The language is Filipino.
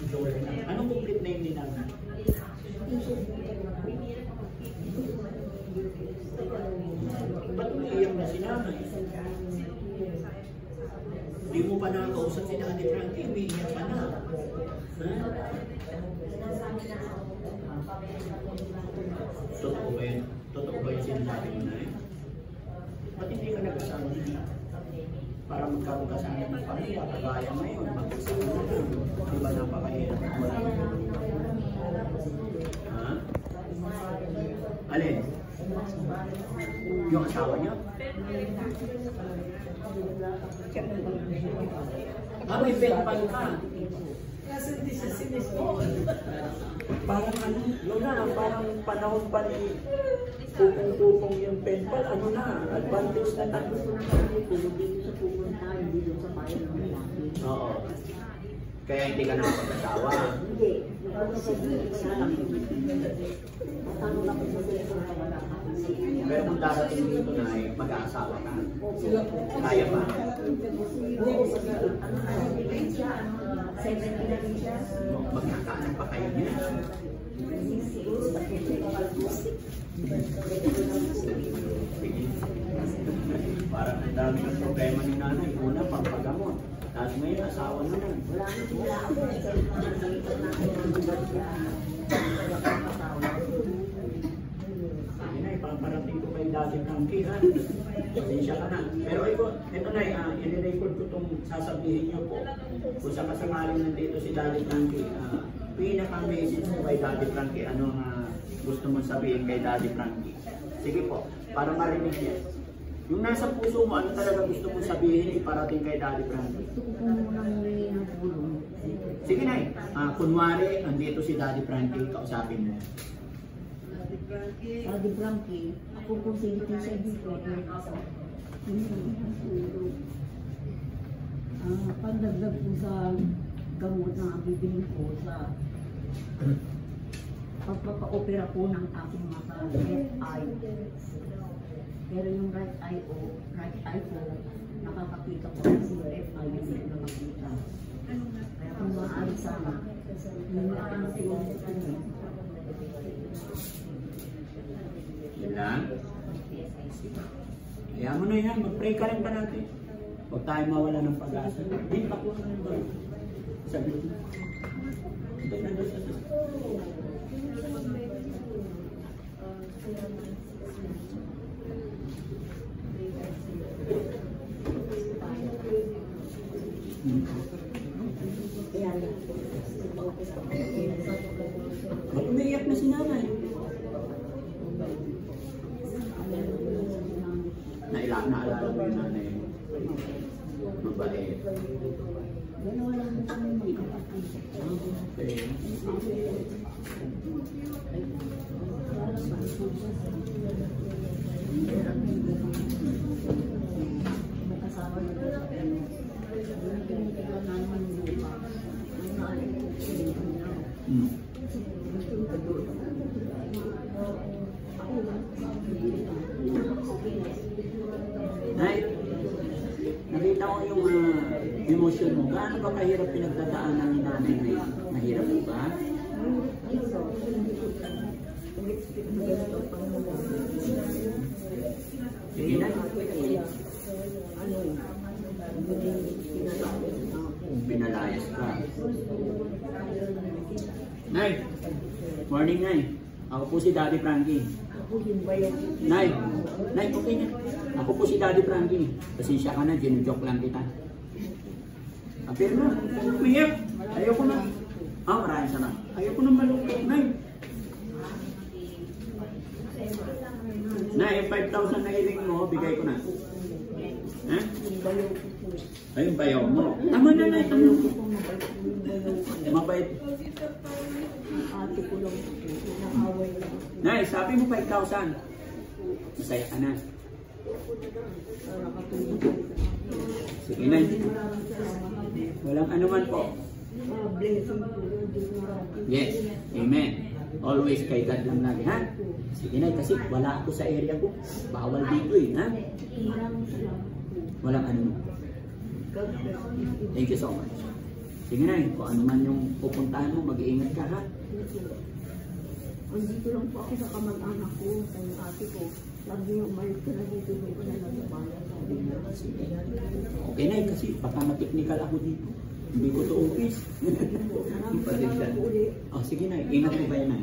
Anong complete name ni Nana? Ba't umiiyak na si Nana? Hindi mo pa nakakausap si Daddy Frankie, umiiyak ka na. Totoo ba yun? Totoo ba yung sinasabi mo na eh? Ba't hindi ka nag-asama niya? Para magkakasama ng pamilya, kagaya ngayon, mag-isama na lang. Di ba napakahirap? Wala na. Ha? Alin? Yung asawa niya? May penpal ka. Kasi hindi siya sinisipon. Parang ano, yun na, parang panahon pa ni pupong-pupong yung penpal, ano na, advantage na tayo. Dito sa pupunta, hindi doon sa bayan ng lalaki. Oo. Kaya hindi ka nakapag-asawa. Hindi. Isa lang yung matanong lang kung sa wala ka. Pero kung darating dito na ay mag-aasawa ka, kaya ba? Oo, sige. Ano na rin siya? 70 na rin siya? Magkakaanak pa kayo niya. Parang ang dami ng problema ni nanay. Una, pagpagamot. Tapos ngayon, asawa na lang. Wala ako. Sige na, ipaparating ko kay Daddy Frankie, ha? Pasensya ka na. Pero ito na, i-record ko itong sasabihin niyo po. Kung sakasamaling nandito si Daddy Frankie, pinaka-message mo kay Daddy Frankie, ano gusto mong sabihin kay Daddy Frankie? Sige po, para marinig niya. Yung nasa puso mo, ano talaga gusto mong sabihin iparating kay Daddy Frankie? Gusto ko po munang humingi ng tulong. Sige na, kunwari, andito si Daddy Frankie, kausapin mo. Daddy Frankie, ako po siya dito. Pandagdag po sa gamot na bibili ko sa pagpapa-opera po ng aking mata, left eye. Pero yung right eye ko, nakakakita ko kasi yung left eye yung hindi nakakita. Kung maaari sana, yung nakakita ko Yan lang. Kaya mo na yan, mag-pray ka rin pa natin. Huwag tayo mawala ng pag-asa. Hindi pa po na ba? Sabi ko. Ba't umiiyak na si nanay? Naalala mo yung nanay mo? Mabait. gano'n lang kami magkakapit. Okay. Magkasama na ito. Pinagkakita naman yung lupa. Ang naalala ko siya niya. Gusto ko doon. Nay, nakita ko yung emosyon mo. Gaano ba kahirap pinagdadaanan ni nanay ngayon? Mahirap mo ba? Sige na. Pinalayas ka. Nay, morning Nay. Ako po si Daddy Frankie. Nay, okay na. Ako po si Daddy Frankie. Pasensya ka na, ginujoke lang kita. Apir na, umiyak. Ayoko na. Maraming sana. Ayoko na malungkot, Nay. Nay, yung 5,000 na hiling mo, bigay ko na. Ha? Ayun, bayaw mo. Tama na, Nay. Tama. Mabait. Ate ko lang ito. Nakaway lang. Nay, sabi mo 5,000. Masaya ka na. Sige, Nay. Walang anuman po. Yes. Amen. Always kay God lang lagi, ha? Sige, Nay, kasi wala ako sa area ko. Bawal dito eh, ha? Walang anuman. Thank you so much. Sige na, kung ano man yung pupuntahan mo, mag-iingat ka ha. Andito lang po ako sa kamag-anak ko, sa yung ate ko. Lagi yung umalit ko na dito, hindi ko na nagbabayan. Sabi niya, sige. Okay na, kasi baka ma-technical ako dito. Hindi ko to office. Maraming salamat po ulit. Oh, sige na, ingat mo ba yan na?